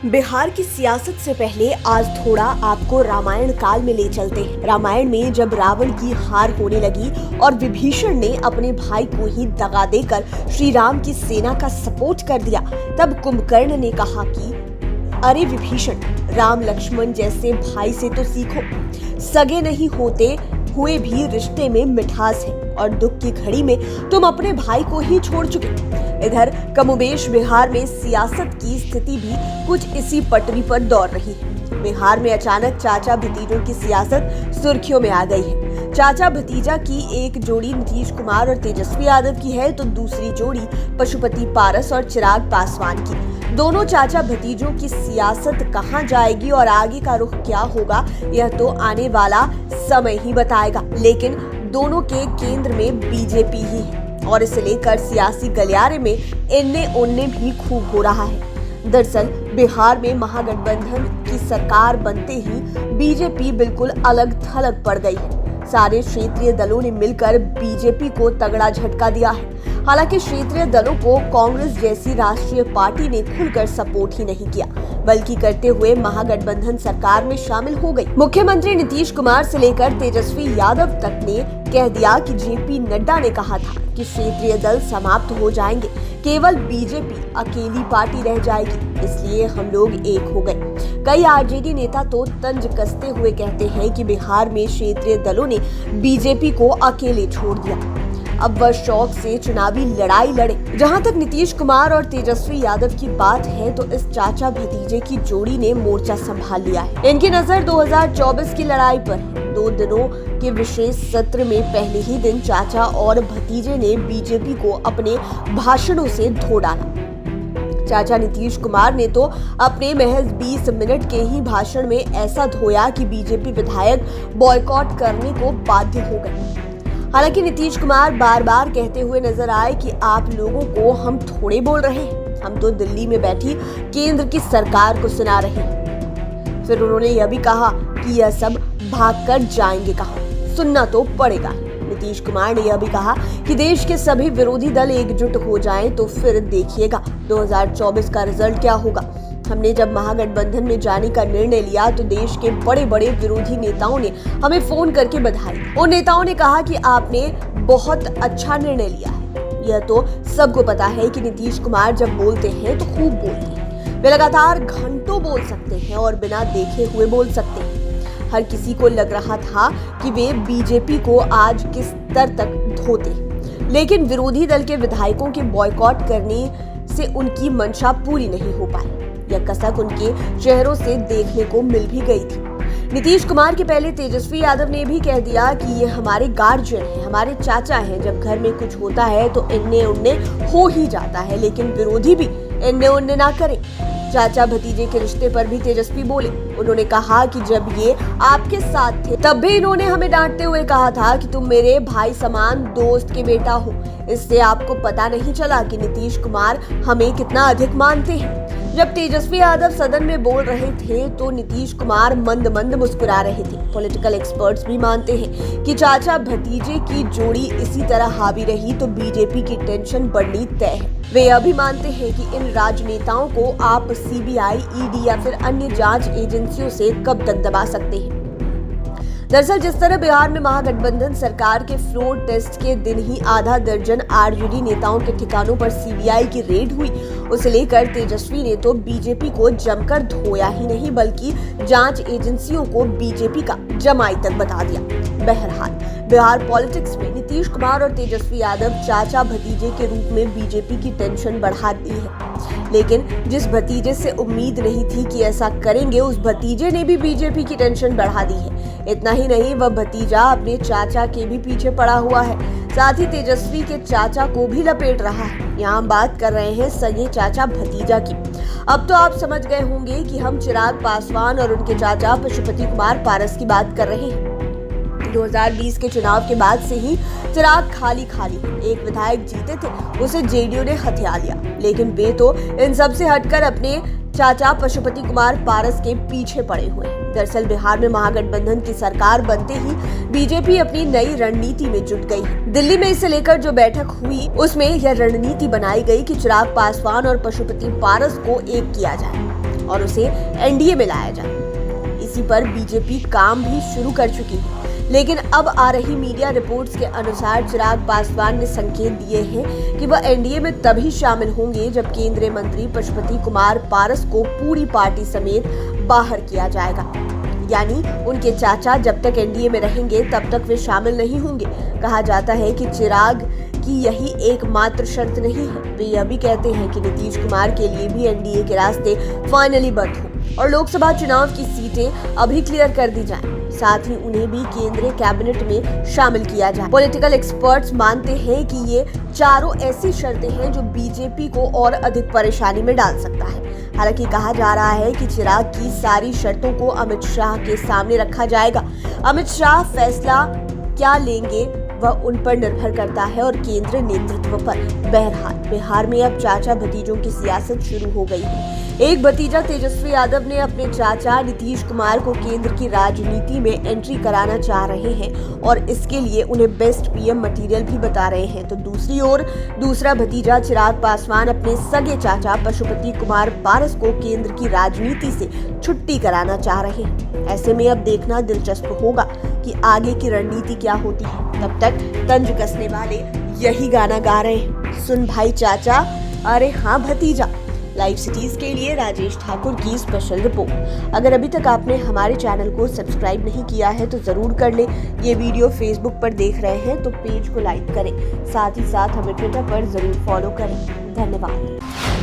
बिहार की सियासत से पहले आज थोड़ा आपको रामायण काल में ले चलते हैं। रामायण में जब रावण की हार होने लगी और विभीषण ने अपने भाई को ही दगा देकर श्री राम की सेना का सपोर्ट कर दिया, तब कुंभकर्ण ने कहा कि अरे विभीषण, राम लक्ष्मण जैसे भाई से तो सीखो। सगे नहीं होते हुए भी रिश्ते में मिठास है और दुख की घड़ी में तुम अपने भाई को ही छोड़ चुके। इधर कमोबेश बिहार में सियासत की स्थिति भी कुछ इसी पटरी पर दौड़ रही है। बिहार में अचानक चाचा भतीजों की सियासत सुर्खियों में आ गई है। चाचा भतीजा की एक जोड़ी नीतीश कुमार और तेजस्वी यादव की है, तो दूसरी जोड़ी पशुपति पारस और चिराग पासवान की। दोनों चाचा भतीजों की सियासत कहां जाएगी और आगे का रुख क्या होगा, यह तो आने वाला समय ही बताएगा। लेकिन दोनों के केंद्र में बीजेपी ही है और इसे लेकर सियासी गलियारे में इन्ने उन्ने भी खूब हो रहा है। दरअसल बिहार में महागठबंधन की सरकार बनते ही बीजेपी बिल्कुल अलग थलग पड़ गई है। सारे क्षेत्रीय दलों ने मिलकर बीजेपी को तगड़ा झटका दिया है। हालांकि क्षेत्रीय दलों को कांग्रेस जैसी राष्ट्रीय पार्टी ने खुलकर सपोर्ट ही नहीं किया, बल्कि करते हुए महागठबंधन सरकार में शामिल हो गई। मुख्यमंत्री नीतीश कुमार से लेकर तेजस्वी यादव तक ने कह दिया कि जेपी नड्डा ने कहा था कि क्षेत्रीय दल समाप्त हो जाएंगे, केवल बीजेपी अकेली पार्टी रह जाएगी, इसलिए हम लोग एक हो गए। कई आरजेडी नेता तो तंज कसते हुए कहते हैं कि बिहार में क्षेत्रीय दलों ने बीजेपी को अकेले छोड़ दिया, अब वह शौक से चुनावी लड़ाई लड़े। जहां तक नीतीश कुमार और तेजस्वी यादव की बात है, तो इस चाचा भतीजे की जोड़ी ने मोर्चा संभाल लिया है। इनकी नजर 2024 की लड़ाई पर है। 2 दिनों के विशेष सत्र में पहले ही दिन चाचा और भतीजे ने बीजेपी को अपने भाषणों से धो डाला। चाचा नीतीश कुमार ने तो अपने महज 20 मिनट के ही भाषण में ऐसा धोया कि बीजेपी विधायक बॉयकॉट करने को बाध्य हो गए। हालांकि नीतीश कुमार बार बार कहते हुए नजर आए कि आप लोगों को हम थोड़े बोल रहे हैं, हम तो दिल्ली में बैठी केंद्र की सरकार को सुना रहे हैं। फिर उन्होंने यह भी कहा कि यह सब भागकर जाएंगे कहां, सुनना तो पड़ेगा। नीतीश कुमार ने यह भी कहा कि देश के सभी विरोधी दल एकजुट हो जाएं तो फिर देखिएगा 2024 का रिजल्ट क्या होगा। हमने जब महागठबंधन में जाने का निर्णय लिया तो देश के बड़े बड़े विरोधी नेताओं ने हमें फोन करके बधाई। उन नेताओं ने कहा कि आपने बहुत अच्छा निर्णय लिया है। यह तो सबको पता है कि नीतीश कुमार जब बोलते हैं तो खूब बोलते हैं। वे लगातार घंटों बोल सकते हैं और बिना देखे हुए बोल सकते हैं। हर किसी को लग रहा था कि वे बीजेपी को आज किस स्तर तक धोते, लेकिन विरोधी दल के विधायकों के बॉयकॉट करने से उनकी मंशा पूरी नहीं हो पाई। यह कसक उनके चेहरों से देखने को मिल भी गई थी। नीतीश कुमार के पहले तेजस्वी यादव ने भी कह दिया कि ये हमारे गार्जियन हैं, हमारे चाचा हैं। जब घर में कुछ होता है तो इन्ने उन्ने हो ही जाता है, लेकिन विरोधी भी इन्ने उन्ने ना करें। चाचा भतीजे के रिश्ते पर भी तेजस्वी बोले। उन्होंने कहा कि जब ये आपके साथ थे तब भी इन्होंने हमें डांटते हुए कहा था कि तुम मेरे भाई समान दोस्त के बेटा हो। इससे आपको पता नहीं चला कि नीतीश कुमार हमें कितना अधिक मानते हैं। जब तेजस्वी यादव सदन में बोल रहे थे तो नीतीश कुमार मंद मंद मुस्कुरा रहे थे। पॉलिटिकल एक्सपर्ट्स भी मानते हैं कि चाचा भतीजे की जोड़ी इसी तरह हावी रही तो बीजेपी की टेंशन बढ़नी तय है। वे यह भी मानते हैं कि इन राजनेताओं को आप सीबीआई, ईडी या फिर अन्य जांच एजेंसियों से कब तक दबा सकते हैं। दरअसल जिस तरह बिहार में महागठबंधन सरकार के फ्लोर टेस्ट के दिन ही आधा दर्जन आरजेडी नेताओं के ठिकानों पर सीबीआई की रेड हुई, उसे लेकर तेजस्वी ने तो बीजेपी को जमकर धोया ही नहीं बल्कि जांच एजेंसियों को बीजेपी का जमाई तक बता दिया। बहरहाल बिहार पॉलिटिक्स में नीतीश कुमार और तेजस्वी यादव चाचा भतीजे के रूप में बीजेपी की टेंशन बढ़ा दी है, लेकिन जिस भतीजे से उम्मीद नहीं थी कि ऐसा करेंगे, उस भतीजे ने भी बीजेपी की टेंशन बढ़ा दी है। इतना ही नहीं, वह भतीजा अपने चाचा के भी पीछे पड़ा हुआ है, साथ ही तेजस्वी के चाचा को भी लपेट रहा है। यहाँ हम बात कर रहे हैं सगे चाचा भतीजा की। अब तो आप समझ गए होंगे कि हम चिराग पासवान और उनके चाचा पशुपति कुमार पारस की बात कर रहे हैं। 2020 के चुनाव के बाद से ही चिराग खाली एक विधायक जीते थे, उसे जेडीयू ने हथिया लिया, लेकिन वे तो इन सब से हटकर अपने चाचा पशुपति कुमार पारस के पीछे पड़े हुए हैं। दरअसल बिहार में महागठबंधन की सरकार बनते ही बीजेपी अपनी नई रणनीति में जुट गई। दिल्ली में इसे लेकर जो बैठक हुई उसमें यह रणनीति बनाई गई कि चिराग पासवान और पशुपति पारस को एक किया जाए। और उसे एनडीए में लाया जाए। इसी पर बीजेपी काम भी शुरू कर चुकी है, लेकिन अब आ रही मीडिया रिपोर्ट्स के अनुसार चिराग पासवान ने संकेत दिए हैं कि वह एनडीए में तभी शामिल होंगे जब केंद्रीय मंत्री पशुपति कुमार पारस को पूरी पार्टी समेत बाहर किया जाएगा। यानी उनके चाचा जब तक एनडीए में रहेंगे तब तक वे शामिल नहीं होंगे। कहा जाता है कि चिराग की यही एकमात्र शर्त नहीं है, वे यह भी कहते हैं कि नीतीश कुमार के लिए भी एनडीए के रास्ते फाइनली बंद हो और लोकसभा चुनाव की सीटें अभी क्लियर कर दी जाएं। साथ ही उन्हें भी केंद्रीय कैबिनेट में शामिल किया जाए। पॉलिटिकल एक्सपर्ट्स मानते हैं कि ये चारों ऐसी शर्तें हैं जो बीजेपी को और अधिक परेशानी में डाल सकता है। हालांकि कहा जा रहा है कि चिराग की सारी शर्तों को अमित शाह के सामने रखा जाएगा। अमित शाह फैसला क्या लेंगे वह उन पर निर्भर करता है और केंद्र नेतृत्व पर। बहरहाल बिहार में अब चाचा भतीजों की सियासत शुरू हो गई है। एक भतीजा तेजस्वी यादव ने अपने चाचा नीतीश कुमार को केंद्र की राजनीति में एंट्री कराना चाह रहे हैं और इसके लिए उन्हें बेस्ट पीएम मटेरियल भी बता रहे हैं, तो दूसरी ओर दूसरा भतीजा चिराग पासवान अपने सगे चाचा पशुपति कुमार पारस को केंद्र की राजनीति से छुट्टी कराना चाह रहे हैं। ऐसे में अब देखना दिलचस्प होगा कि आगे की रणनीति क्या होती है। तब तक तंज कसने वाले यही गाना गा रहे हैं, सुन भाई चाचा अरे हाँ भतीजा। लाइव सिटीज के लिए राजेश ठाकुर की स्पेशल रिपोर्ट। अगर अभी तक आपने हमारे चैनल को सब्सक्राइब नहीं किया है तो जरूर कर लें। ये वीडियो फेसबुक पर देख रहे हैं तो पेज को लाइक करें, साथ ही साथ हमें ट्विटर पर जरूर फॉलो करें। धन्यवाद।